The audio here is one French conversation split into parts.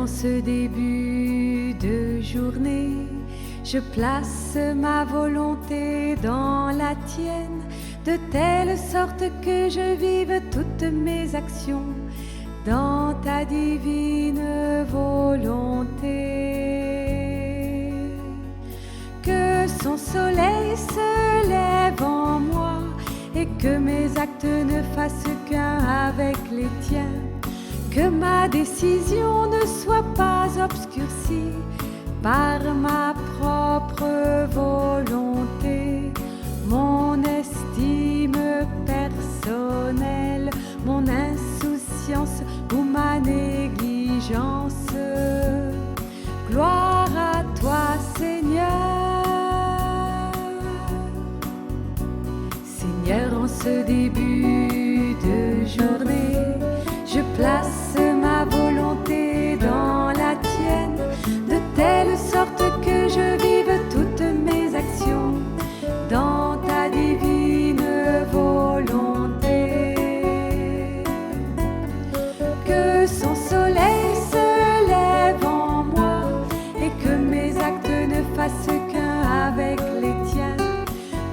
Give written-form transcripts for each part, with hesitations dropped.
en ce début de journée, je place ma volonté dans la tienne, de telle sorte que je vive toutes mes actions dans ta divine volonté. Que son soleil se lève en moi et que mes actes ne fassent qu'un avec les tiens. Que ma décision ne soit pas obscurcie par ma propre volonté, mon estime personnelle, mon insouciance ou ma négligence. Gloire à toi, Seigneur. Seigneur, en ce début de journée, je place ma volonté dans la tienne, de telle sorte que je vive toutes mes actions dans ta divine volonté. Que son soleil se lève en moi et que mes actes ne fassent qu'un avec les tiens.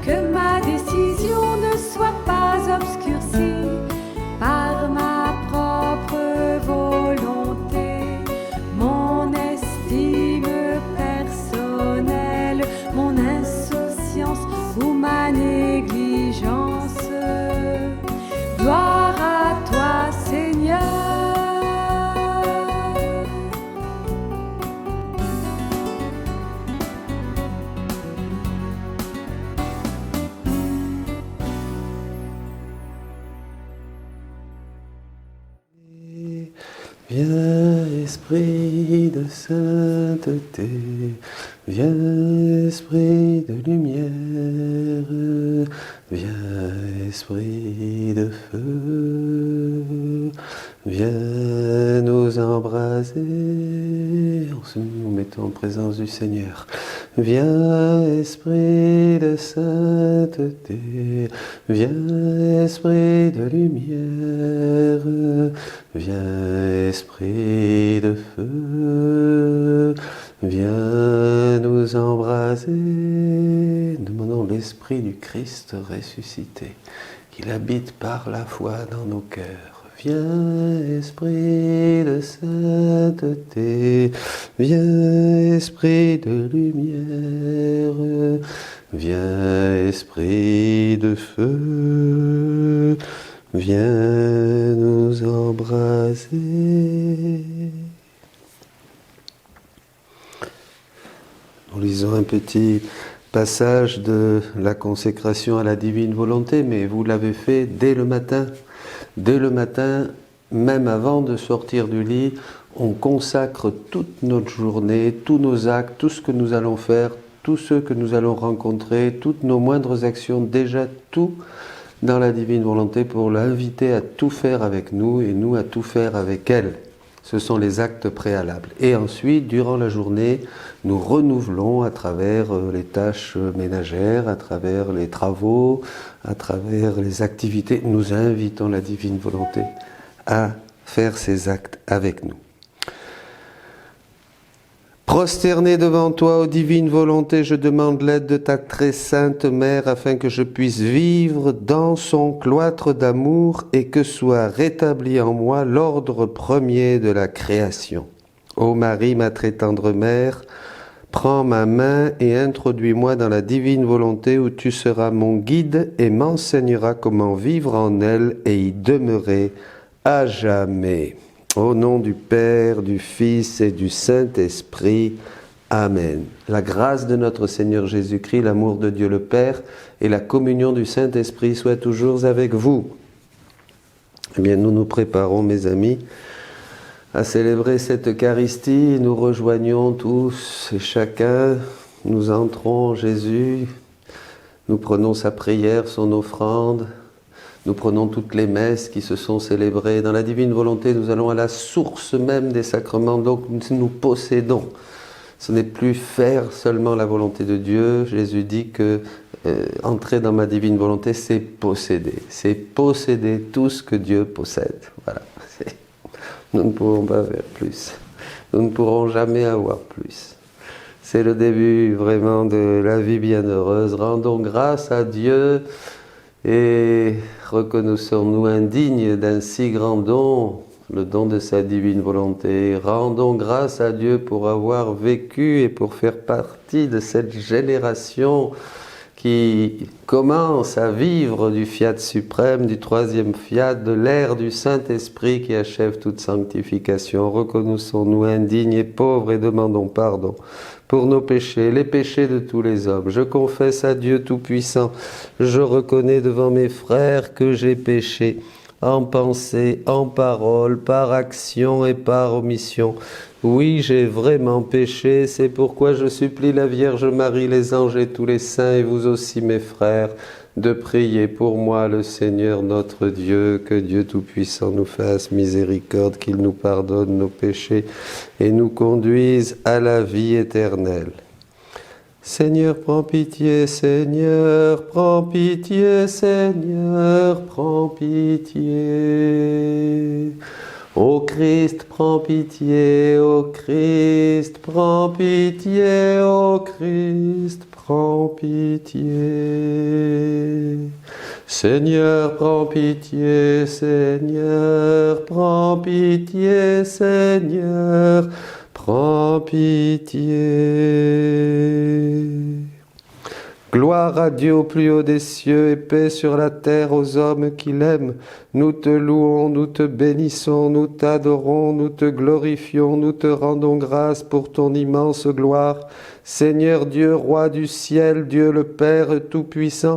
Que ma décision ne soit pas obscurcie par ma propre volonté, mon estime personnelle, mon insouciance ou ma négligence. Gloire à toi, Seigneur. Viens, Esprit de sainteté, viens, Esprit de lumière, viens, Esprit de feu, viens nous embraser en nous mettant en présence du Seigneur. Viens, Esprit de sainteté, viens, Esprit de lumière, viens, Esprit de feu, viens nous embraser. Demandons l'Esprit du Christ ressuscité, qu'il habite par la foi dans nos cœurs. Viens, Esprit de sainteté, viens, Esprit de lumière, viens, Esprit de feu, viens nous embraser. Nous lisons un petit passage de la consécration à la divine volonté, mais vous l'avez fait dès le matin. Dès le matin, même avant de sortir du lit, on consacre toute notre journée, tous nos actes, tout ce que nous allons faire, tous ceux que nous allons rencontrer, toutes nos moindres actions, déjà tout dans la divine volonté pour l'inviter à tout faire avec nous et nous à tout faire avec elle. Ce sont les actes préalables. Et ensuite, durant la journée, nous renouvelons à travers les tâches ménagères, à travers les travaux, à travers les activités. Nous invitons la divine volonté à faire ces actes avec nous. Prosterné devant toi, ô divine volonté, je demande l'aide de ta très sainte mère afin que je puisse vivre dans son cloître d'amour et que soit rétabli en moi l'ordre premier de la création. Ô Marie, ma très tendre mère, prends ma main et introduis-moi dans la divine volonté où tu seras mon guide et m'enseigneras comment vivre en elle et y demeurer à jamais. Au nom du Père, du Fils et du Saint-Esprit. Amen. La grâce de notre Seigneur Jésus-Christ, l'amour de Dieu le Père et la communion du Saint-Esprit soient toujours avec vous. Eh bien, nous nous préparons, mes amis, à célébrer cette Eucharistie. Nous rejoignons tous et chacun, nous entrons en Jésus, nous prenons sa prière, son offrande. Nous prenons toutes les messes qui se sont célébrées. Dans la divine volonté, nous allons à la source même des sacrements, donc nous possédons. Ce n'est plus faire seulement la volonté de Dieu. Jésus dit que entrer dans ma divine volonté, c'est posséder. C'est posséder tout ce que Dieu possède. Voilà. Nous ne pouvons pas faire plus. nous ne pourrons jamais avoir plus. C'est le début vraiment de la vie bienheureuse. Rendons grâce à Dieu et reconnaissons-nous indignes d'un si grand don, le don de sa divine volonté. Rendons grâce à Dieu pour avoir vécu et pour faire partie de cette génération qui commence à vivre du fiat suprême, du troisième fiat, de l'ère du Saint-Esprit qui achève toute sanctification. Reconnaissons-nous indignes et pauvres et demandons pardon pour nos péchés, les péchés de tous les hommes. Je confesse à Dieu Tout-Puissant, je reconnais devant mes frères que j'ai péché, en pensée, en parole, par action et par omission. Oui, j'ai vraiment péché, c'est pourquoi je supplie la Vierge Marie, les anges et tous les saints, et vous aussi mes frères, de prier pour moi le Seigneur notre Dieu, que Dieu Tout-Puissant nous fasse miséricorde, qu'il nous pardonne nos péchés et nous conduise à la vie éternelle. Seigneur, prends pitié, Seigneur, prends pitié, Seigneur, prends pitié. Ô Christ, prends pitié, ô Christ, prends pitié, ô Christ, prends pitié. Seigneur, prends pitié, Seigneur, prends pitié, Seigneur, prends pitié. Gloire à Dieu au plus haut des cieux et paix sur la terre aux hommes qui l'aiment. Nous te louons, nous te bénissons, nous t'adorons, nous te glorifions, nous te rendons grâce pour ton immense gloire. Seigneur Dieu, Roi du ciel, Dieu le Père Tout-Puissant,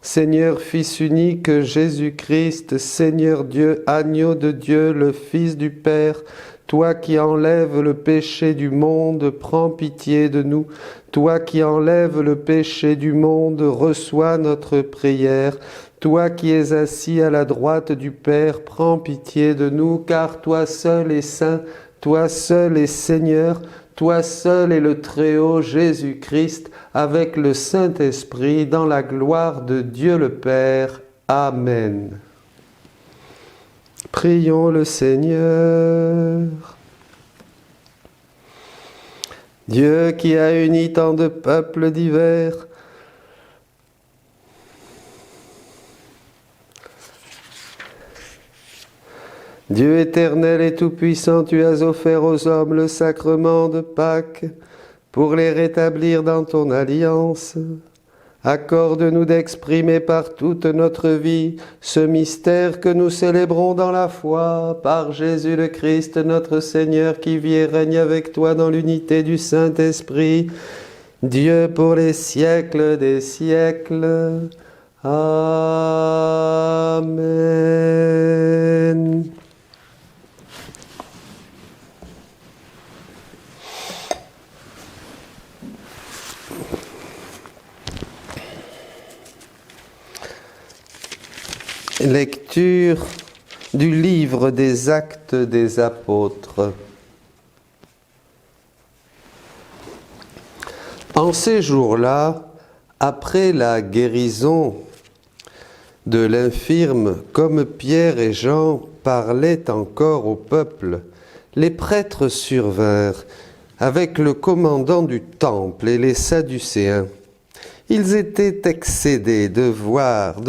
Seigneur Fils unique Jésus-Christ, Seigneur Dieu, Agneau de Dieu, le Fils du Père, toi qui enlèves le péché du monde, prends pitié de nous. Toi qui enlèves le péché du monde, reçois notre prière. Toi qui es assis à la droite du Père, prends pitié de nous, car toi seul es saint, toi seul es Seigneur, toi seul es le Très-Haut Jésus-Christ, avec le Saint-Esprit, dans la gloire de Dieu le Père. Amen. Prions le Seigneur. Dieu qui a uni tant de peuples divers, Dieu éternel et tout-puissant, tu as offert aux hommes le sacrement de Pâques pour les rétablir dans ton alliance. Accorde-nous d'exprimer par toute notre vie ce mystère que nous célébrons dans la foi, par Jésus le Christ, notre Seigneur, qui vit et règne avec toi dans l'unité du Saint-Esprit, Dieu pour les siècles des siècles. Amen. Lecture du livre des Actes des Apôtres. En ces jours-là, après la guérison de l'infirme, comme Pierre et Jean parlaient encore au peuple, les prêtres survinrent avec le commandant du temple et les Sadducéens. Ils étaient excédés de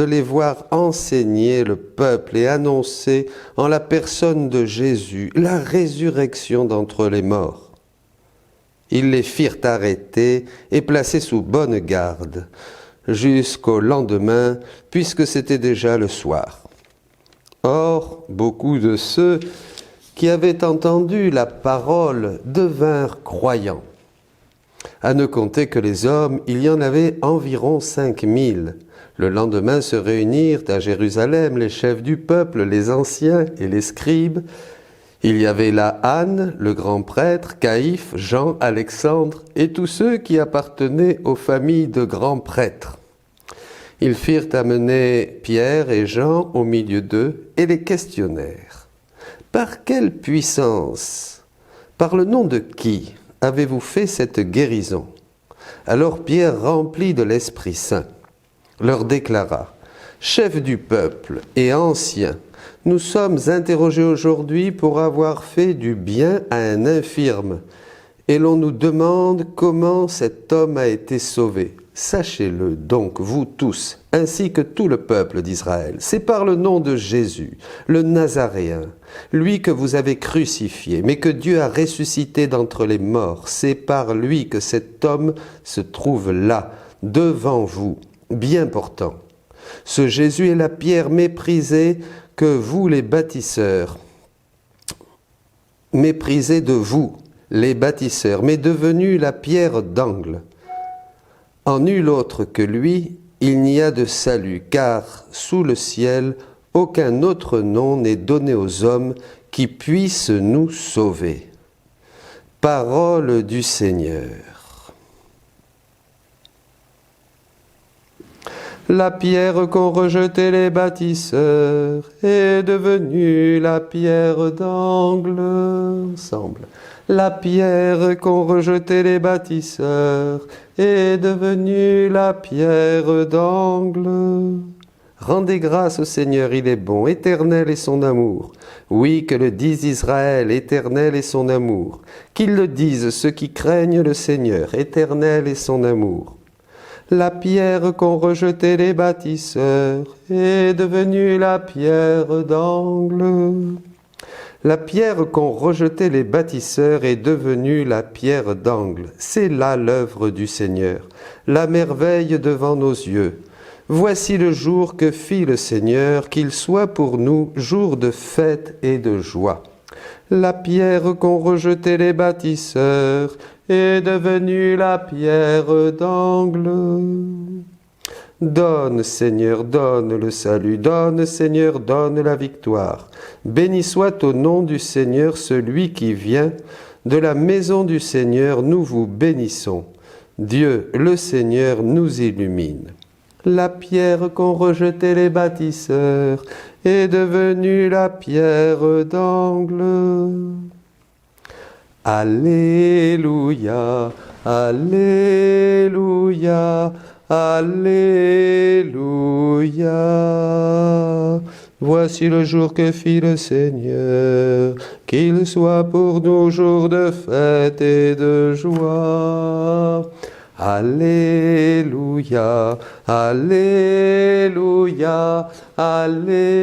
les voir enseigner le peuple et annoncer en la personne de Jésus la résurrection d'entre les morts. Ils les firent arrêter et placer sous bonne garde jusqu'au lendemain, puisque c'était déjà le soir. Or, beaucoup de ceux qui avaient entendu la parole devinrent croyants. À ne compter que les hommes, il y en avait environ 5000. Le lendemain se réunirent à Jérusalem les chefs du peuple, les anciens et les scribes. Il y avait là Anne, le grand prêtre, Caïphe, Jean, Alexandre et tous ceux qui appartenaient aux familles de grands prêtres. Ils firent amener Pierre et Jean au milieu d'eux et les questionnèrent. « Par quelle puissance, par le nom de qui avez-vous fait cette guérison ?» Alors Pierre, rempli de l'Esprit Saint, leur déclara: « Chefs du peuple et anciens, Nous sommes interrogés aujourd'hui pour avoir fait du bien à un infirme, et l'on nous demande comment cet homme a été sauvé. Sachez-le donc, vous tous, ainsi que tout le peuple d'Israël, c'est par le nom de Jésus, le Nazaréen, lui que vous avez crucifié, mais que Dieu a ressuscité d'entre les morts. C'est par lui que cet homme se trouve là, devant vous, bien portant. Ce Jésus est la pierre méprisée que vous, les bâtisseurs, méprisez de vous, les bâtisseurs, mais devenu la pierre d'angle. En nul autre que lui, il n'y a de salut, car sous le ciel, aucun autre nom n'est donné aux hommes qui puisse nous sauver. Parole du Seigneur. La pierre qu'ont rejetée les bâtisseurs est devenue la pierre d'angle. Ensemble. La pierre qu'ont rejetée les bâtisseurs est devenue la pierre d'angle. Rendez grâce au Seigneur, il est bon, éternel est son amour. Oui, que le dise Israël, éternel est son amour. Qu'ils le disent ceux qui craignent le Seigneur, éternel est son amour. La pierre qu'ont rejetée les bâtisseurs est devenue la pierre d'angle. La pierre qu'ont rejetée les bâtisseurs est devenue la pierre d'angle. C'est là l'œuvre du Seigneur, la merveille devant nos yeux. Voici le jour que fit le Seigneur, qu'il soit pour nous jour de fête et de joie. La pierre qu'ont rejetée les bâtisseurs est devenue la pierre d'angle. Donne, Seigneur, donne le salut, donne, Seigneur, donne la victoire. Béni soit au nom du Seigneur celui qui vient. De la maison du Seigneur, nous vous bénissons. Dieu, le Seigneur, nous illumine. La pierre qu'ont rejetée les bâtisseurs est devenue la pierre d'angle. Alléluia, Alléluia, Alléluia. Voici le jour que fit le Seigneur, qu'il soit pour nous jour de fête et de joie. Alléluia, Alléluia, Alléluia.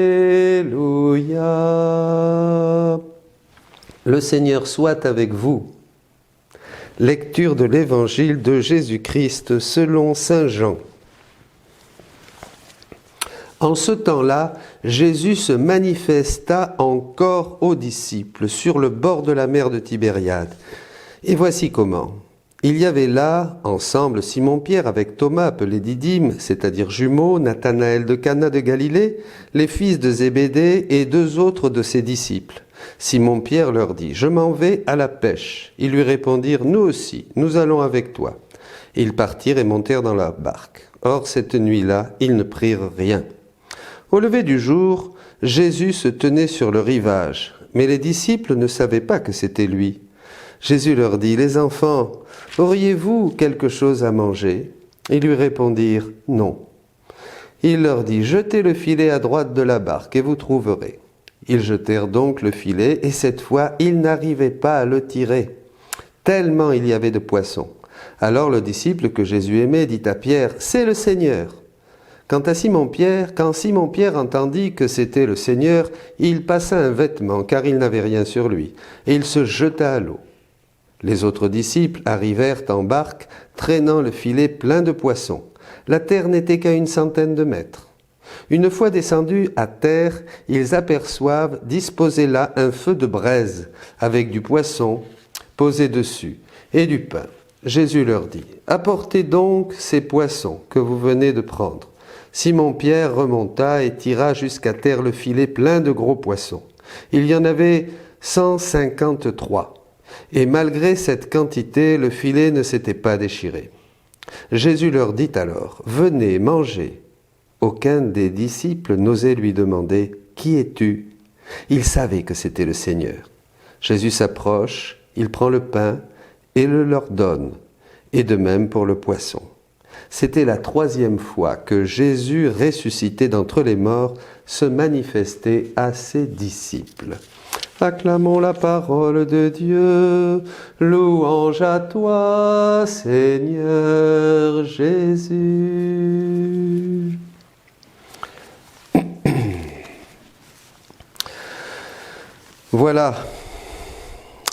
Le Seigneur soit avec vous. Lecture de l'Évangile de Jésus-Christ selon saint Jean. En ce temps-là, Jésus se manifesta encore aux disciples sur le bord de la mer de Tibériade. Et voici comment. Il y avait là, ensemble, Simon-Pierre avec Thomas, appelé Didyme, c'est-à-dire jumeaux, Nathanaël de Cana de Galilée, les fils de Zébédée et deux autres de ses disciples. Simon-Pierre leur dit « Je m'en vais à la pêche ». Ils lui répondirent « Nous aussi, nous allons avec toi ». Ils partirent et montèrent dans leur barque. Or, cette nuit-là, ils ne prirent rien. Au lever du jour, Jésus se tenait sur le rivage, mais les disciples ne savaient pas que c'était lui. Jésus leur dit « Les enfants, auriez-vous quelque chose à manger ?» Ils lui répondirent « Non ». Il leur dit « Jetez le filet à droite de la barque et vous trouverez ». Ils jetèrent donc le filet et cette fois, ils n'arrivaient pas à le tirer, tellement il y avait de poissons. Alors le disciple que Jésus aimait dit à Pierre « C'est le Seigneur ». Quand Simon-Pierre entendit que c'était le Seigneur, il passa un vêtement car il n'avait rien sur lui et il se jeta à l'eau. Les autres disciples arrivèrent en barque, traînant le filet plein de poissons. La terre n'était qu'à 100 de mètres. Une fois descendus à terre, ils aperçoivent disposé là un feu de braise, avec du poisson posé dessus, et du pain. Jésus leur dit, « Apportez donc ces poissons que vous venez de prendre. » Simon-Pierre remonta et tira jusqu'à terre le filet plein de gros poissons. Il y en avait 153. Et malgré cette quantité, le filet ne s'était pas déchiré. Jésus leur dit alors, « Venez, mangez. » Aucun des disciples n'osait lui demander, « Qui es-tu » Il savait que c'était le Seigneur. Jésus s'approche, il prend le pain et le leur donne, et de même pour le poisson. C'était la 3e fois que Jésus, ressuscité d'entre les morts, se manifestait à ses disciples. Acclamons la parole de Dieu, louange à toi, Seigneur Jésus. Voilà,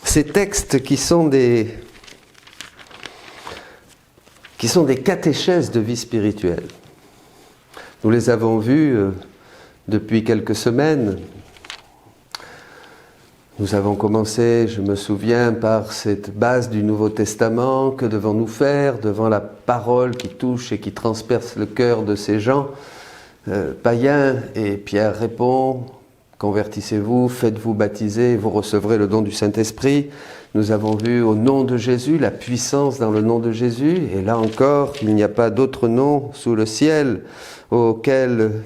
ces textes qui sont des catéchèses de vie spirituelle. Nous les avons vus depuis quelques semaines. Nous avons commencé, je me souviens, par cette base du Nouveau Testament. Que devons-nous faire devant la parole qui touche et qui transperce le cœur de ces gens païens? Et Pierre répond: convertissez-vous, faites-vous baptiser, vous recevrez le don du Saint-Esprit. Nous avons vu au nom de Jésus, la puissance dans le nom de Jésus. Et là encore, il n'y a pas d'autre nom sous le ciel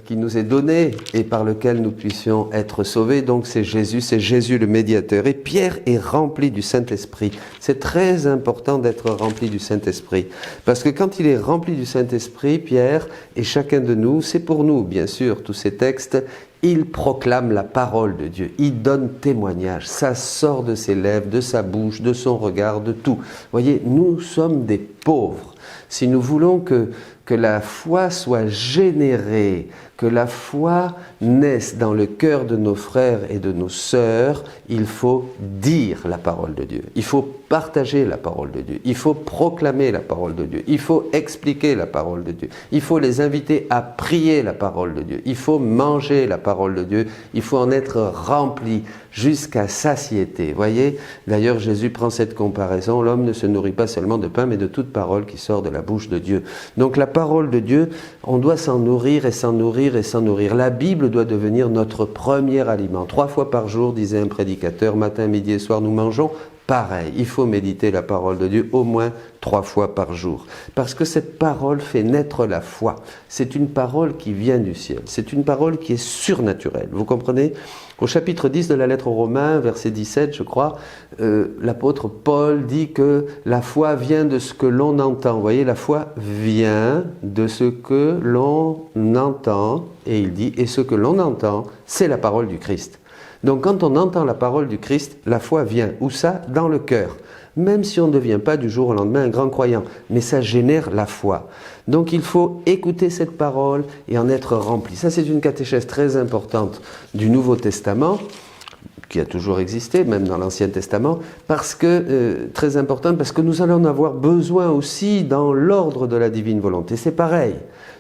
qui nous est donné et par lequel nous puissions être sauvés. Donc c'est Jésus le médiateur. Et Pierre est rempli du Saint-Esprit. C'est très important d'être rempli du Saint-Esprit. Parce que quand il est rempli du Saint-Esprit, Pierre, et chacun de nous, c'est pour nous, bien sûr, tous ces textes, il proclame la parole de Dieu, il donne témoignage, ça sort de ses lèvres, de sa bouche, de son regard, de tout. Vous voyez, nous sommes des pauvres. Si nous voulons que la foi soit générée, que la foi naisse dans le cœur de nos frères et de nos sœurs, il faut dire la parole de Dieu. Il faut partager la parole de Dieu. Il faut proclamer la parole de Dieu. Il faut expliquer la parole de Dieu. Il faut les inviter à prier la parole de Dieu. Il faut manger la parole de Dieu. Il faut en être rempli jusqu'à satiété. Voyez, d'ailleurs Jésus prend cette comparaison. L'homme ne se nourrit pas seulement de pain, mais de toute parole qui sort de la bouche de Dieu. Donc la parole de Dieu, on doit s'en nourrir et s'en nourrir et s'en nourrir. La Bible doit devenir notre premier aliment. 3 fois par jour, disait un prédicateur, matin, midi et soir, nous mangeons. Pareil, il faut méditer la parole de Dieu au moins 3 fois par jour. Parce que cette parole fait naître la foi. C'est une parole qui vient du ciel. C'est une parole qui est surnaturelle. Vous comprenez ? Au chapitre 10 de la lettre aux Romains, verset 17, je crois, l'apôtre Paul dit que la foi vient de ce que l'on entend. Vous voyez, la foi vient de ce que l'on entend. Et il dit, et ce que l'on entend, c'est la parole du Christ. Donc quand on entend la parole du Christ, la foi vient. Où ça ? Dans le cœur. Même si on ne devient pas du jour au lendemain un grand croyant. Mais ça génère la foi. Donc il faut écouter cette parole et en être rempli. Ça, c'est une catéchèse très importante du Nouveau Testament, qui a toujours existé, même dans l'Ancien Testament, très importante, parce que nous allons en avoir besoin aussi dans l'ordre de la divine volonté. C'est pareil.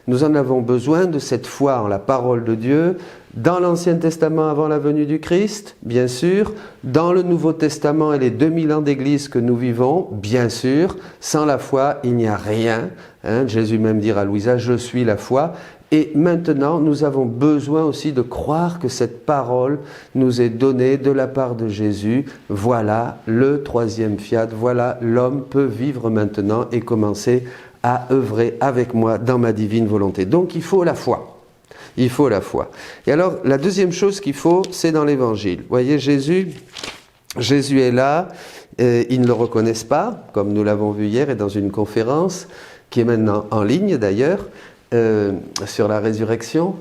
Nous en avons besoin de cette foi en la parole de Dieu, dans l'Ancien Testament avant la venue du Christ, bien sûr, dans le Nouveau Testament et les 2000 ans d'Église que nous vivons, bien sûr, sans la foi, il n'y a rien. Jésus même dira à Louisa, je suis la foi. Et maintenant, nous avons besoin aussi de croire que cette parole nous est donnée de la part de Jésus. Voilà le 3e fiat, voilà l'homme peut vivre maintenant et commencer à œuvrer avec moi dans ma divine volonté. Donc il faut la foi. Il faut la foi. Et alors, la deuxième chose qu'il faut, c'est dans l'Évangile. Vous voyez, Jésus est là, ils ne le reconnaissent pas, comme nous l'avons vu hier et dans une conférence, qui est maintenant en ligne d'ailleurs, sur la résurrection.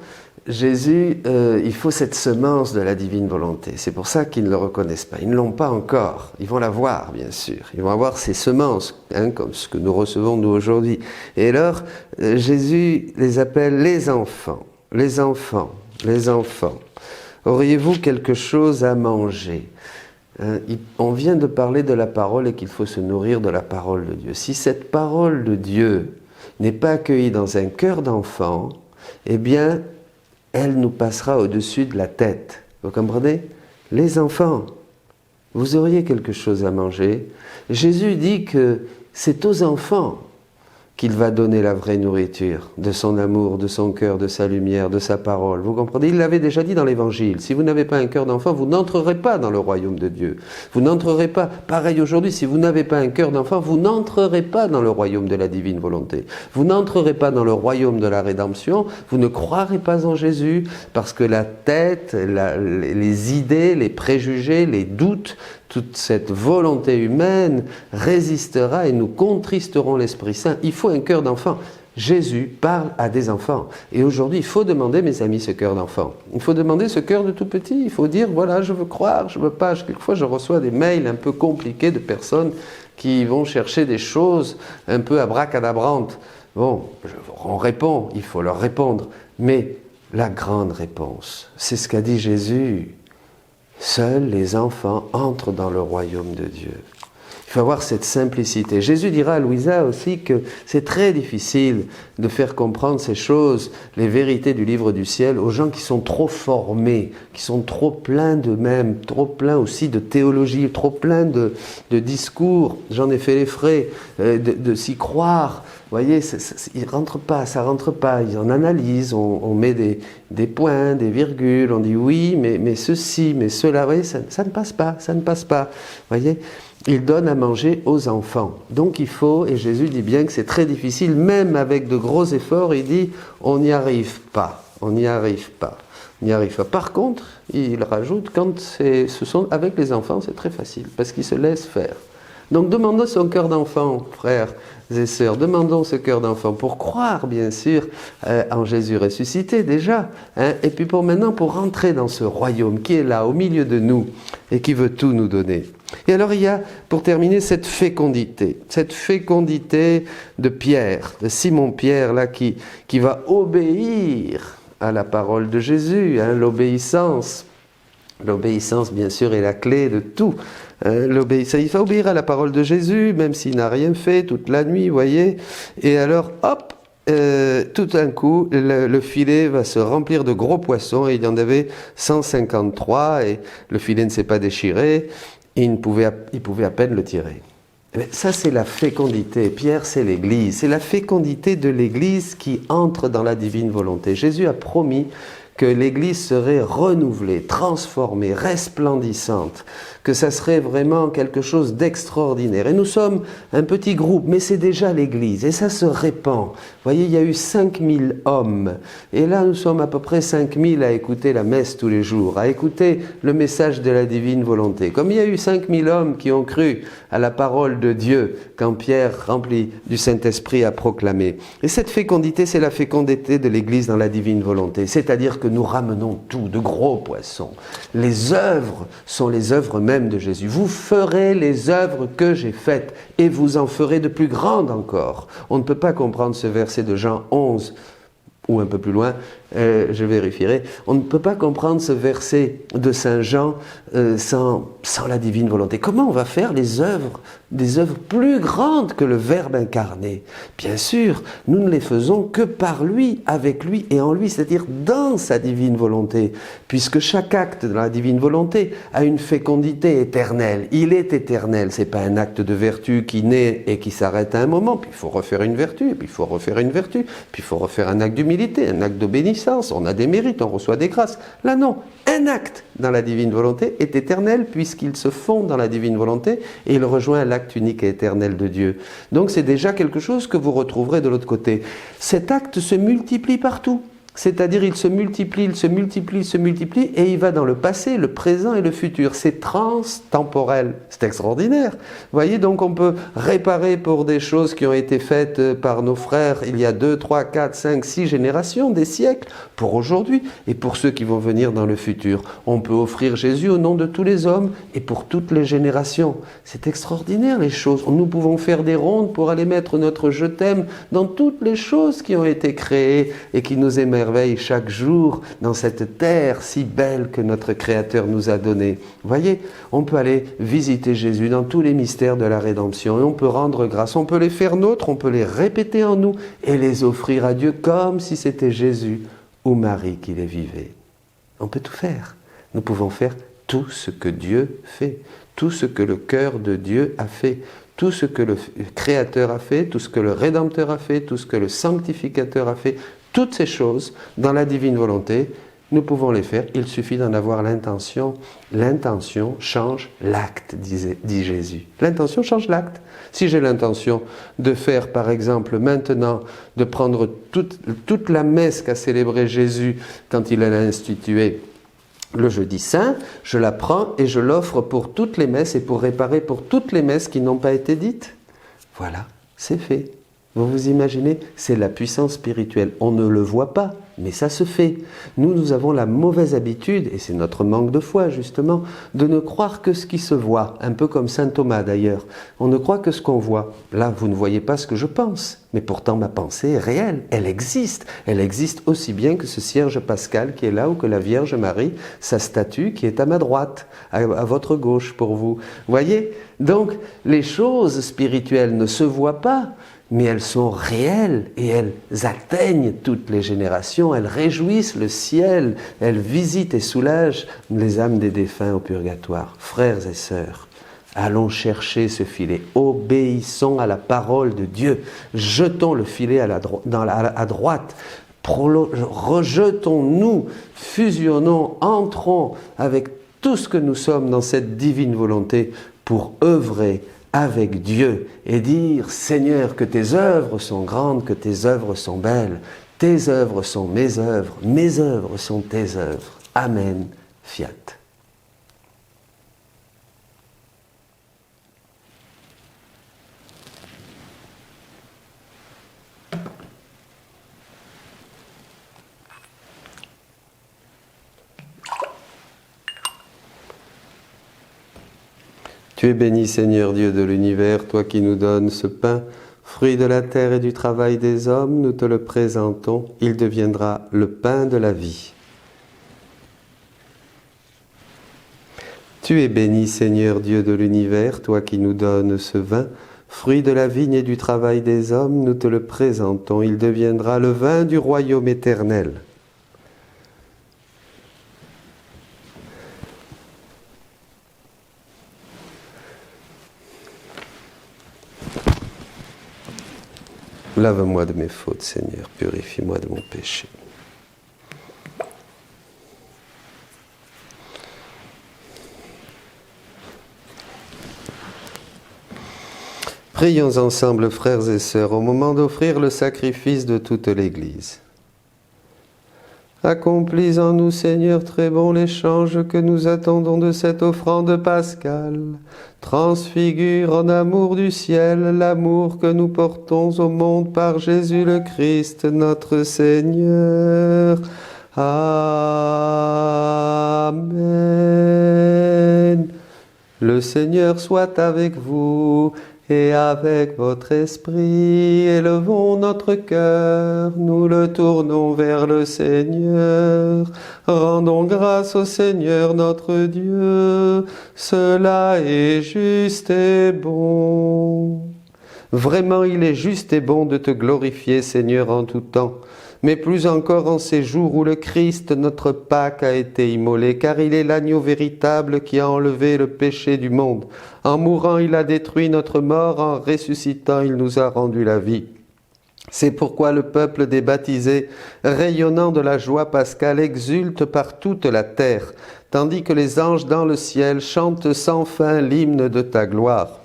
Jésus, il faut cette semence de la divine volonté. C'est pour ça qu'ils ne le reconnaissent pas. Ils ne l'ont pas encore. Ils vont l'avoir, bien sûr. Ils vont avoir ces semences, comme ce que nous recevons nous aujourd'hui. Et alors, Jésus les appelle les enfants. Les enfants, les enfants. Auriez-vous quelque chose à manger ? On vient de parler de la parole et qu'il faut se nourrir de la parole de Dieu. Si cette parole de Dieu n'est pas accueillie dans un cœur d'enfant, eh bien, elle nous passera au-dessus de la tête. Vous comprenez ? Les enfants, vous auriez quelque chose à manger. Jésus dit que c'est aux enfants qu'il va donner la vraie nourriture de son amour, de son cœur, de sa lumière, de sa parole. Vous comprenez ? Il l'avait déjà dit dans l'Évangile. Si vous n'avez pas un cœur d'enfant, vous n'entrerez pas dans le royaume de Dieu. Vous n'entrerez pas. Pareil aujourd'hui, si vous n'avez pas un cœur d'enfant, vous n'entrerez pas dans le royaume de la divine volonté. Vous n'entrerez pas dans le royaume de la rédemption. Vous ne croirez pas en Jésus parce que la tête, les idées, les préjugés, les doutes, toute cette volonté humaine résistera et nous contristerons l'Esprit Saint. Il faut un cœur d'enfant. Jésus parle à des enfants. Et aujourd'hui, il faut demander, mes amis, ce cœur d'enfant. Il faut demander ce cœur de tout petit. Il faut dire, voilà, je veux croire, je veux pas. Quelquefois, je reçois des mails un peu compliqués de personnes qui vont chercher des choses un peu abracadabrantes. Bon, on répond, il faut leur répondre. Mais la grande réponse, c'est ce qu'a dit Jésus. Seuls les enfants entrent dans le royaume de Dieu. Il faut avoir cette simplicité. Jésus dira à Louisa aussi que c'est très difficile de faire comprendre ces choses, les vérités du livre du ciel, aux gens qui sont trop formés, qui sont trop pleins d'eux-mêmes, trop pleins aussi de théologie, trop pleins de discours. J'en ai fait les frais de s'y croire. Vous voyez, ça rentre pas. Ils en analysent, on met des points, des virgules, on dit oui, mais ceci, mais cela, vous voyez, ça ne passe pas. Vous voyez, il donne à manger aux enfants. Donc il faut, et Jésus dit bien que c'est très difficile, même avec de gros efforts, il dit on n'y arrive pas. Par contre, il rajoute, avec les enfants, c'est très facile, parce qu'ils se laissent faire. Donc demandons son cœur d'enfant, frères et sœurs, demandons ce cœur d'enfant pour croire, bien sûr, en Jésus ressuscité déjà, et puis pour rentrer dans ce royaume qui est là, au milieu de nous, et qui veut tout nous donner. Et alors il y a, pour terminer, cette fécondité de Pierre, de Simon-Pierre, là, qui va obéir à la parole de Jésus, l'obéissance. L'obéissance, bien sûr, est la clé de tout. L'obéissance, il faut obéir à la parole de Jésus, même s'il n'a rien fait toute la nuit, vous voyez. Et alors, hop, tout d'un coup, le filet va se remplir de gros poissons, et il y en avait 153, et le filet ne s'est pas déchiré, et il pouvait à peine le tirer. Mais ça, c'est la fécondité. Pierre, c'est l'Église. C'est la fécondité de l'Église qui entre dans la divine volonté. Jésus a promis que l'Église serait renouvelée, transformée, resplendissante, que ça serait vraiment quelque chose d'extraordinaire. Et nous sommes un petit groupe, mais c'est déjà l'Église, et ça se répand. Vous voyez, il y a eu 5000 hommes, et là nous sommes à peu près 5000 à écouter la messe tous les jours, à écouter le message de la divine volonté. Comme il y a eu 5000 hommes qui ont cru à la parole de Dieu, quand Pierre, rempli du Saint-Esprit, a proclamé. Et cette fécondité, c'est la fécondité de l'Église dans la divine volonté, c'est-à-dire que nous ramenons tout, de gros poissons. Les œuvres sont les œuvres mêmes de Jésus. Vous ferez les œuvres que j'ai faites et vous en ferez de plus grandes encore. On ne peut pas comprendre ce verset de Jean 11 ou un peu plus loin, je vérifierai. On ne peut pas comprendre ce verset de Saint Jean sans la divine volonté. Comment on va faire des œuvres plus grandes que le Verbe incarné? Bien sûr, nous ne les faisons que par lui, avec lui et en lui, c'est-à-dire dans sa divine volonté, puisque chaque acte de la divine volonté a une fécondité éternelle. Il est éternel, c'est pas un acte de vertu qui naît et qui s'arrête à un moment, puis il faut refaire une vertu, puis il faut refaire une vertu, puis il faut refaire un acte d'humilité, un acte d'obéissance. On a des mérites, on reçoit des grâces. Là non, un acte dans la divine volonté est éternel puisqu'il se fond dans la divine volonté et il rejoint l'acte unique et éternel de Dieu. Donc c'est déjà quelque chose que vous retrouverez de l'autre côté. Cet acte se multiplie partout. C'est-à-dire il se multiplie, et il va dans le passé, le présent et le futur. C'est transtemporel, c'est extraordinaire. Vous voyez, donc on peut réparer pour des choses qui ont été faites par nos frères il y a 2, 3, 4, 5, 6 générations, des siècles, pour aujourd'hui, et pour ceux qui vont venir dans le futur. On peut offrir Jésus au nom de tous les hommes, et pour toutes les générations. C'est extraordinaire les choses. Nous pouvons faire des rondes pour aller mettre notre je t'aime dans toutes les choses qui ont été créées et qui nous émerveillent chaque jour dans cette terre si belle que notre Créateur nous a donnée. Vous voyez, on peut aller visiter Jésus dans tous les mystères de la rédemption et on peut rendre grâce, on peut les faire nôtres, on peut les répéter en nous et les offrir à Dieu comme si c'était Jésus ou Marie qui les vivait. On peut tout faire. Nous pouvons faire tout ce que Dieu fait, tout ce que le cœur de Dieu a fait, tout ce que le Créateur a fait, tout ce que le Rédempteur a fait, tout ce que le Sanctificateur a fait. Toutes ces choses, dans la divine volonté, nous pouvons les faire. Il suffit d'en avoir l'intention. L'intention change l'acte, dit Jésus. L'intention change l'acte. Si j'ai l'intention de faire, par exemple, maintenant, de prendre toute la messe qu'a célébrée Jésus quand il l'a instituée le jeudi saint, je la prends et je l'offre pour toutes les messes et pour réparer pour toutes les messes qui n'ont pas été dites. Voilà, c'est fait. Vous vous imaginez? C'est la puissance spirituelle. On ne le voit pas, mais ça se fait. Nous avons la mauvaise habitude, et c'est notre manque de foi justement, de ne croire que ce qui se voit, un peu comme saint Thomas d'ailleurs. On ne croit que ce qu'on voit. Là, vous ne voyez pas ce que je pense, mais pourtant ma pensée est réelle, elle existe. Elle existe aussi bien que ce cierge pascal qui est là, ou que la Vierge Marie, sa statue qui est à ma droite, à votre gauche pour vous. Voyez? Donc, les choses spirituelles ne se voient pas, mais elles sont réelles et elles atteignent toutes les générations, elles réjouissent le ciel, elles visitent et soulagent les âmes des défunts au purgatoire. Frères et sœurs, allons chercher ce filet, obéissons à la parole de Dieu, jetons le filet à droite, rejetons-nous, fusionnons, entrons avec tout ce que nous sommes dans cette divine volonté pour œuvrer avec Dieu et dire « Seigneur, que tes œuvres sont grandes, que tes œuvres sont belles, tes œuvres sont mes œuvres sont tes œuvres. Amen, fiat. » Tu es béni, Seigneur Dieu de l'univers, toi qui nous donnes ce pain, fruit de la terre et du travail des hommes, nous te le présentons, il deviendra le pain de la vie. Tu es béni, Seigneur Dieu de l'univers, toi qui nous donnes ce vin, fruit de la vigne et du travail des hommes, nous te le présentons, il deviendra le vin du royaume éternel. Lave-moi de mes fautes, Seigneur, purifie-moi de mon péché. Prions ensemble, frères et sœurs, au moment d'offrir le sacrifice de toute l'Église. Accomplis en nous, Seigneur très bon, l'échange que nous attendons de cette offrande pascale. Transfigure en amour du ciel l'amour que nous portons au monde par Jésus le Christ, notre Seigneur. Amen. Le Seigneur soit avec vous et avec votre esprit. Élevons notre cœur, nous le tournons vers le Seigneur. Rendons grâce au Seigneur notre Dieu, cela est juste et bon. Vraiment, il est juste et bon de te glorifier, Seigneur, en tout temps, mais plus encore en ces jours où le Christ, notre Pâque, a été immolé, car il est l'agneau véritable qui a enlevé le péché du monde. En mourant, il a détruit notre mort, en ressuscitant, il nous a rendu la vie. C'est pourquoi le peuple des baptisés, rayonnant de la joie pascale, exulte par toute la terre, tandis que les anges dans le ciel chantent sans fin l'hymne de ta gloire.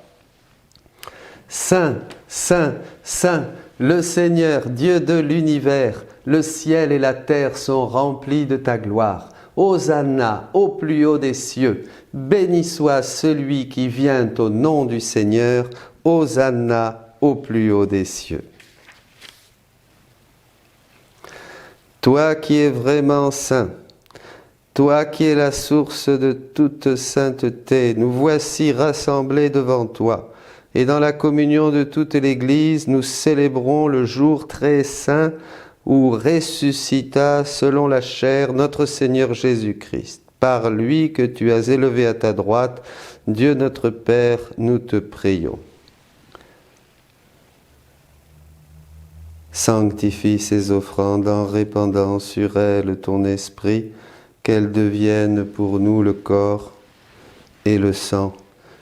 Saint, Saint, Saint, le Seigneur, Dieu de l'univers, le ciel et la terre sont remplis de ta gloire. Hosanna au plus haut des cieux, béni soit celui qui vient au nom du Seigneur, Hosanna au plus haut des cieux. Toi qui es vraiment saint, toi qui es la source de toute sainteté, nous voici rassemblés devant toi. Et dans la communion de toute l'Église, nous célébrons le jour très saint où ressuscita selon la chair notre Seigneur Jésus-Christ. Par lui que tu as élevé à ta droite, Dieu notre Père, nous te prions. Sanctifie ces offrandes en répandant sur elles ton esprit, qu'elles deviennent pour nous le corps et le sang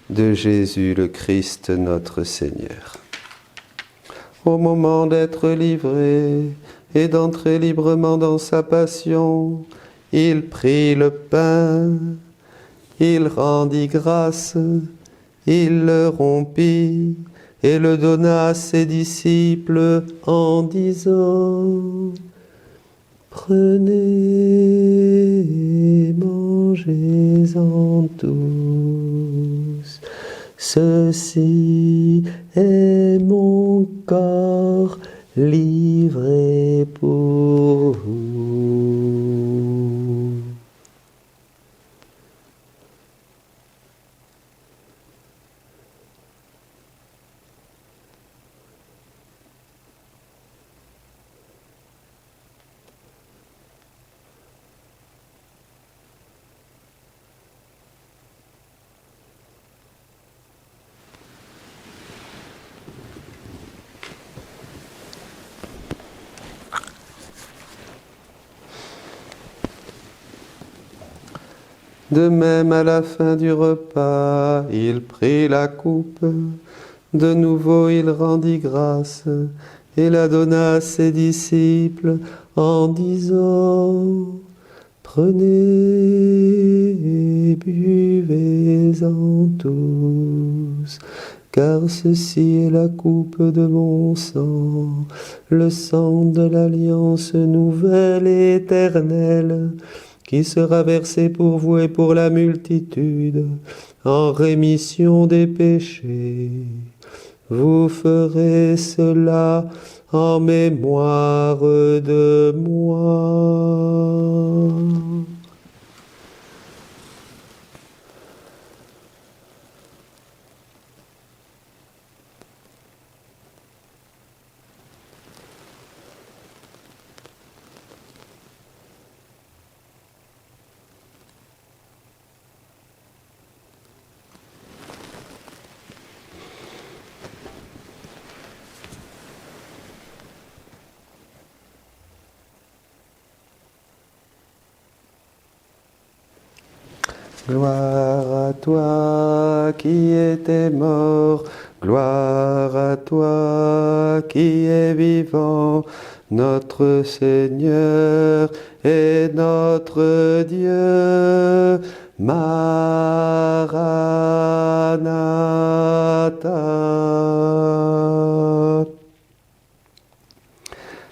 de Jésus le Christ notre Seigneur. Au moment d'être livré et d'entrer librement dans sa passion, il prit le pain, il rendit grâce, il le rompit et le donna à ses disciples en disant « Prenez, mangez-en tous. Ceci et mon corps livré pour vous. De même, à la fin du repas, il prit la coupe. De nouveau, il rendit grâce et la donna à ses disciples en disant: Prenez et buvez-en tous, car ceci est la coupe de mon sang, le sang de l'alliance nouvelle et éternelle, qui sera versé pour vous et pour la multitude, en rémission des péchés. Vous ferez cela en mémoire de moi. Gloire à toi qui étais mort, gloire à toi qui es vivant, notre Seigneur et notre Dieu. Maranatha.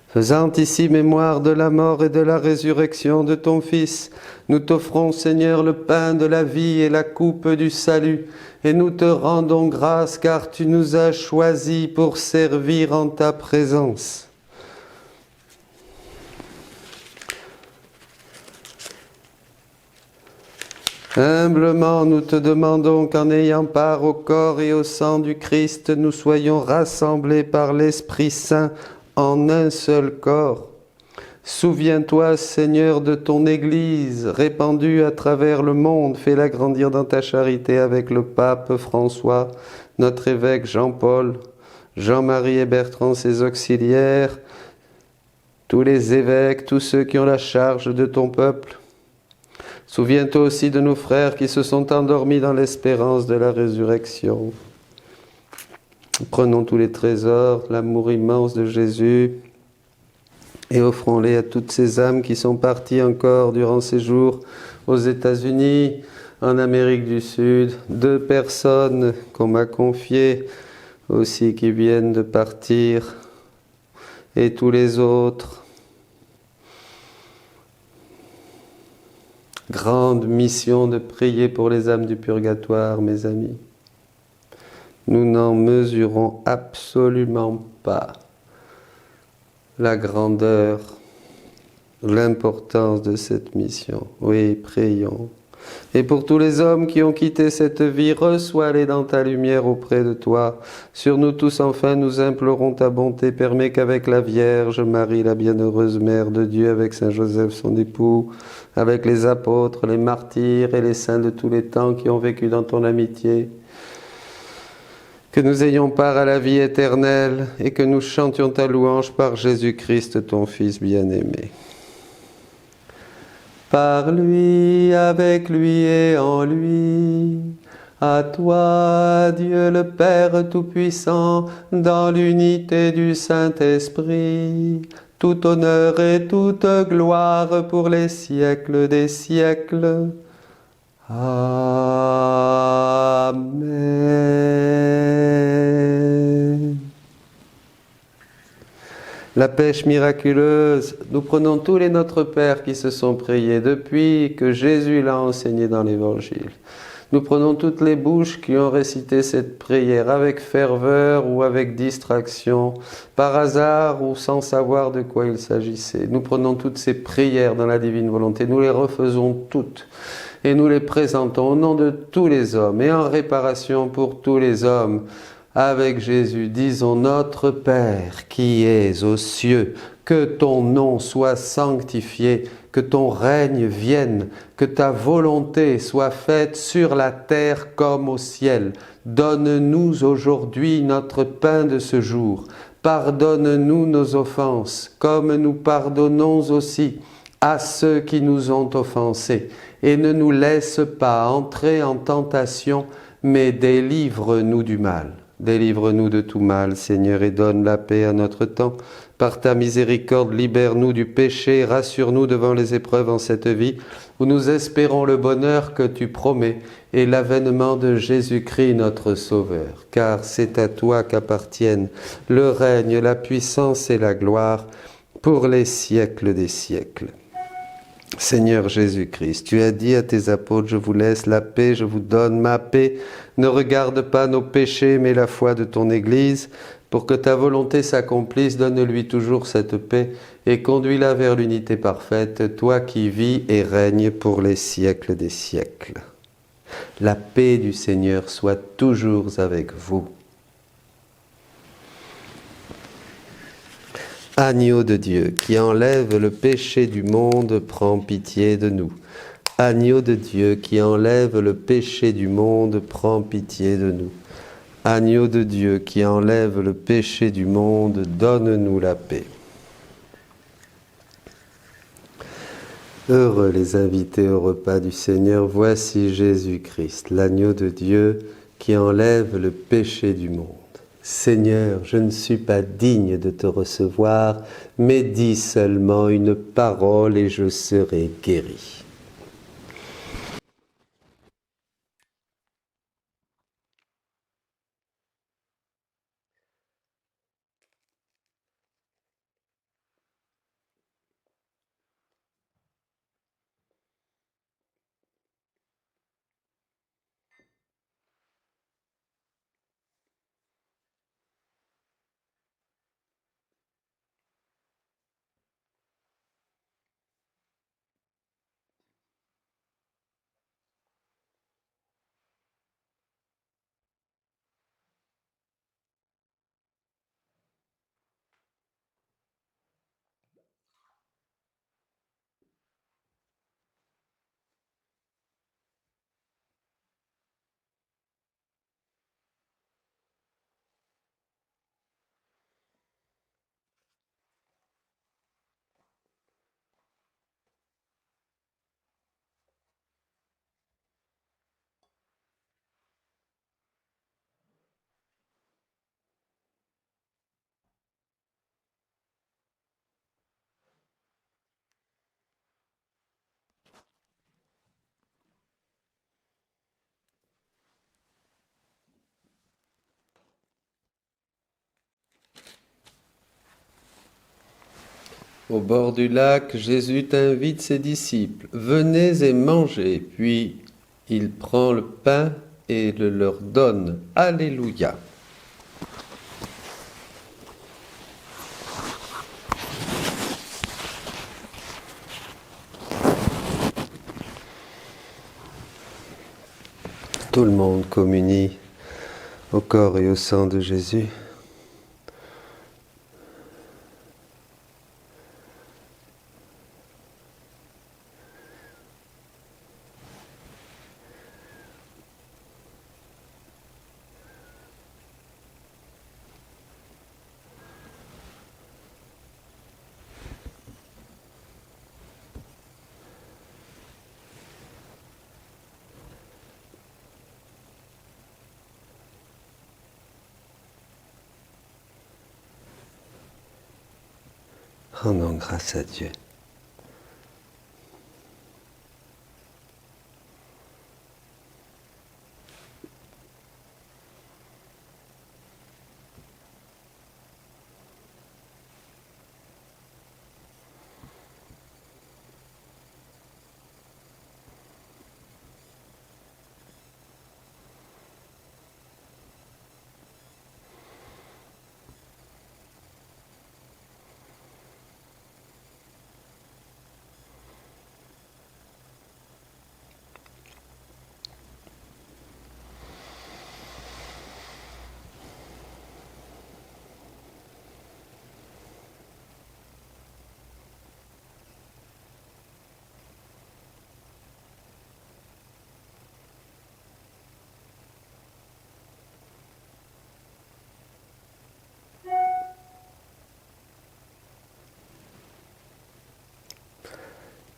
Faisant ici mémoire de la mort et de la résurrection de ton Fils, nous t'offrons, Seigneur, le pain de la vie et la coupe du salut, et nous te rendons grâce car tu nous as choisis pour servir en ta présence. Humblement, nous te demandons qu'en ayant part au corps et au sang du Christ, nous soyons rassemblés par l'Esprit Saint en un seul corps. Souviens-toi, Seigneur, de ton Église, répandue à travers le monde. Fais-la grandir dans ta charité avec le pape François, notre évêque Jean-Paul, Jean-Marie et Bertrand, ses auxiliaires, tous les évêques, tous ceux qui ont la charge de ton peuple. Souviens-toi aussi de nos frères qui se sont endormis dans l'espérance de la résurrection. Prenons tous les trésors, l'amour immense de Jésus, et offrons-les à toutes ces âmes qui sont parties encore durant ces jours aux États-Unis, en Amérique du Sud. 2 personnes qu'on m'a confiées aussi qui viennent de partir, et tous les autres. Grande mission de prier pour les âmes du purgatoire, mes amis. Nous n'en mesurons absolument pas la grandeur, l'importance de cette mission. Oui, prions. Et pour tous les hommes qui ont quitté cette vie, reçois-les dans ta lumière auprès de toi. Sur nous tous, enfin, nous implorons ta bonté. Permets qu'avec la Vierge Marie, la bienheureuse Mère de Dieu, avec Saint Joseph, son époux, avec les apôtres, les martyrs et les saints de tous les temps qui ont vécu dans ton amitié, que nous ayons part à la vie éternelle et que nous chantions ta louange par Jésus-Christ, ton Fils bien-aimé. Par lui, avec lui et en lui, à toi, Dieu le Père Tout-Puissant, dans l'unité du Saint-Esprit, tout honneur et toute gloire pour les siècles des siècles. Amen. La pêche miraculeuse, nous prenons tous les Notre Père qui se sont priés depuis que Jésus l'a enseigné dans l'Évangile. Nous prenons toutes les bouches qui ont récité cette prière avec ferveur ou avec distraction, par hasard ou sans savoir de quoi il s'agissait. Nous prenons toutes ces prières dans la divine volonté, nous les refaisons toutes et nous les présentons au nom de tous les hommes et en réparation pour tous les hommes. Avec Jésus, disons: Notre Père qui es aux cieux, que ton nom soit sanctifié, que ton règne vienne, que ta volonté soit faite sur la terre comme au ciel. Donne-nous aujourd'hui notre pain de ce jour. Pardonne-nous nos offenses, comme nous pardonnons aussi à ceux qui nous ont offensés. Et ne nous laisse pas entrer en tentation, mais délivre-nous du mal. Délivre-nous de tout mal, Seigneur, et donne la paix à notre temps. Par ta miséricorde, libère-nous du péché, rassure-nous devant les épreuves en cette vie, où nous espérons le bonheur que tu promets et l'avènement de Jésus-Christ notre Sauveur. Car c'est à toi qu'appartiennent le règne, la puissance et la gloire pour les siècles des siècles. Seigneur Jésus-Christ, tu as dit à tes apôtres: je vous laisse la paix, je vous donne ma paix. Ne regarde pas nos péchés, mais la foi de ton Église. Pour que ta volonté s'accomplisse, donne-lui toujours cette paix et conduis-la vers l'unité parfaite, toi qui vis et règnes pour les siècles des siècles. La paix du Seigneur soit toujours avec vous. Agneau de Dieu, qui enlève le péché du monde, prends pitié de nous. Agneau de Dieu, qui enlève le péché du monde, prends pitié de nous. Agneau de Dieu, qui enlève le péché du monde, donne-nous la paix. Heureux les invités au repas du Seigneur, voici Jésus-Christ, l'agneau de Dieu, qui enlève le péché du monde. Seigneur, je ne suis pas digne de te recevoir, mais dis seulement une parole et je serai guéri. Au bord du lac, Jésus invite ses disciples. Venez et mangez. Puis il prend le pain et le leur donne. Alléluia. Tout le monde communie au corps et au sang de Jésus. Rendons grâce à Dieu.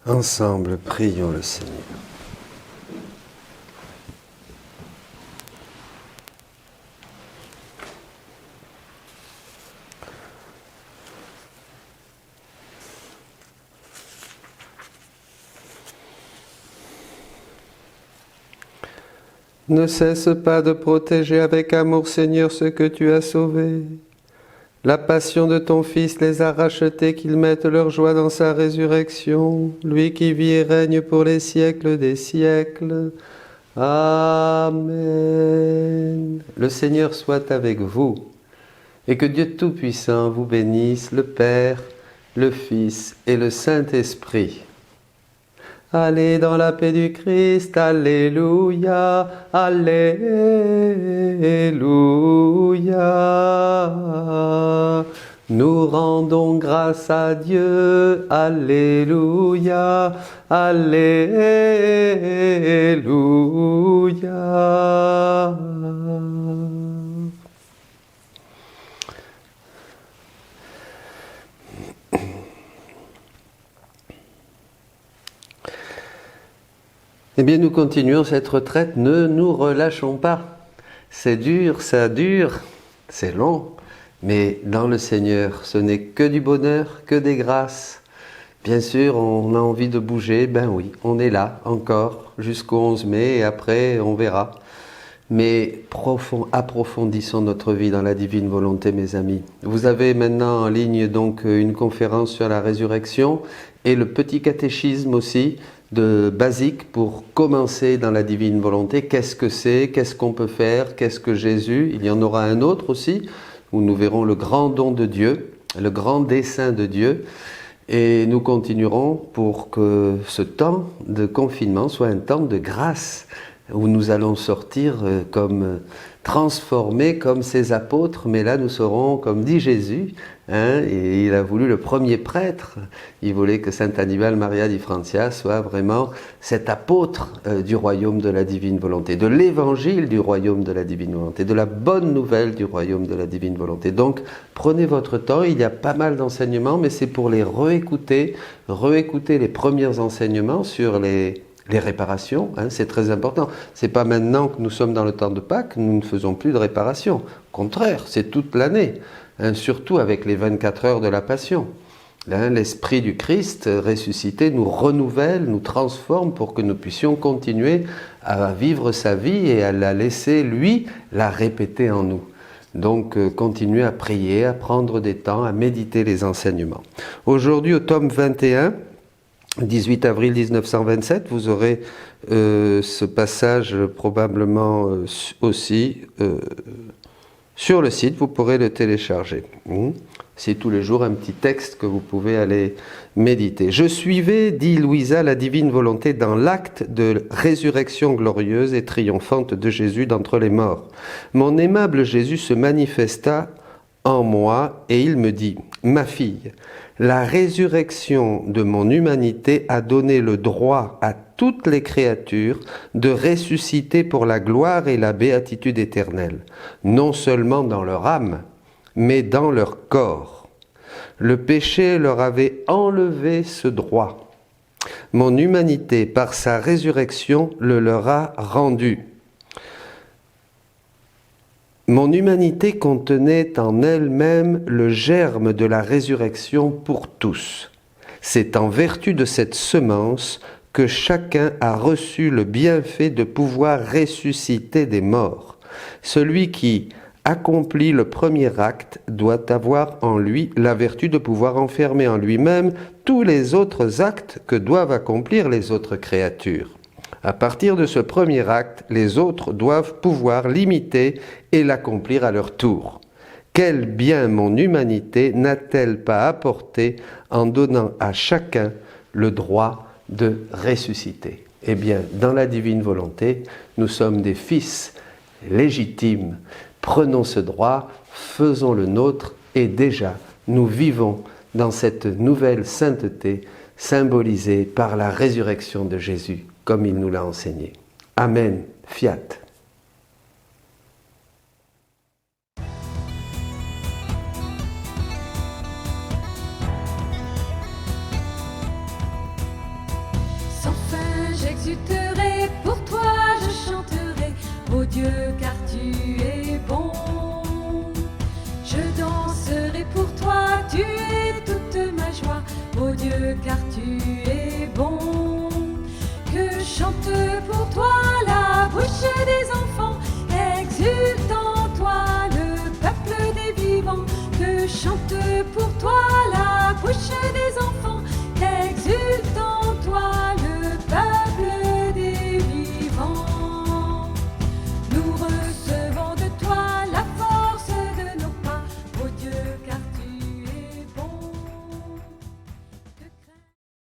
Ensemble, prions le Seigneur. Ne cesse pas de protéger avec amour, Seigneur, ce que tu as sauvé. La passion de ton Fils les a rachetés, qu'ils mettent leur joie dans sa résurrection, lui qui vit et règne pour les siècles des siècles. Amen. Le Seigneur soit avec vous, et que Dieu Tout-Puissant vous bénisse, le Père, le Fils et le Saint-Esprit. Allez dans la paix du Christ, alléluia, alléluia. Nous rendons grâce à Dieu, alléluia, alléluia. Eh bien, nous continuons cette retraite, ne nous relâchons pas. C'est dur, ça dure, c'est long, mais dans le Seigneur, ce n'est que du bonheur, que des grâces. Bien sûr, on a envie de bouger, ben oui, on est là encore jusqu'au 11 mai et après, on verra. Mais approfondissons notre vie dans la divine volonté, mes amis. Vous avez maintenant en ligne donc une conférence sur la résurrection et le petit catéchisme aussi, de basique pour commencer dans la divine volonté. Qu'est-ce que c'est? Qu'est-ce qu'on peut faire? Qu'est-ce que Jésus? Il y en aura un autre aussi, où nous verrons le grand don de Dieu, le grand dessein de Dieu. Et nous continuerons pour que ce temps de confinement soit un temps de grâce, où nous allons sortir comme transformés comme ces apôtres, mais là nous serons, comme dit Jésus, et il a voulu le premier prêtre, il voulait que saint Annibale Maria di Francia soit vraiment cet apôtre du royaume de la divine volonté, de l'évangile du royaume de la divine volonté, de la bonne nouvelle du royaume de la divine volonté. Donc prenez votre temps, il y a pas mal d'enseignements, mais c'est pour les réécouter les premiers enseignements sur les réparations, c'est très important. C'est pas maintenant que nous sommes dans le temps de Pâques, nous ne faisons plus de réparations. Au contraire, c'est toute l'année, surtout avec les 24 heures de la Passion. L'Esprit du Christ ressuscité nous renouvelle, nous transforme pour que nous puissions continuer à vivre sa vie et à la laisser, lui, la répéter en nous. Donc, continuez à prier, à prendre des temps, à méditer les enseignements. Aujourd'hui, au tome 21, 18 avril 1927, vous aurez ce passage probablement aussi sur le site, vous pourrez le télécharger. C'est tous les jours un petit texte que vous pouvez aller méditer. Je suivais, dit Louisa, la divine volonté dans l'acte de résurrection glorieuse et triomphante de Jésus d'entre les morts. Mon aimable Jésus se manifesta en moi et il me dit, « Ma fille, la résurrection de mon humanité a donné le droit à toutes les créatures de ressusciter pour la gloire et la béatitude éternelle, non seulement dans leur âme, mais dans leur corps. Le péché leur avait enlevé ce droit. Mon humanité, par sa résurrection, le leur a rendu. Mon humanité contenait en elle-même le germe de la résurrection pour tous. C'est en vertu de cette semence que chacun a reçu le bienfait de pouvoir ressusciter des morts. Celui qui accomplit le premier acte doit avoir en lui la vertu de pouvoir enfermer en lui-même tous les autres actes que doivent accomplir les autres créatures. À partir de ce premier acte, les autres doivent pouvoir l'imiter et l'accomplir à leur tour. Quel bien mon humanité n'a-t-elle pas apporté en donnant à chacun le droit de ressusciter? Eh bien, dans la divine volonté, nous sommes des fils légitimes. Prenons ce droit, faisons le nôtre et déjà, nous vivons dans cette nouvelle sainteté symbolisée par la résurrection de Jésus, comme il nous l'a enseigné. Amen. Fiat. exulterai, pour toi je chanterai, ô Dieu, car tu es bon. Je danserai pour toi, tu es toute ma joie, ô Dieu, car tu es bon. Que chante pour toi la bouche des enfants, exulte en toi le peuple des vivants. Que chante pour toi la bouche des enfants, exulte en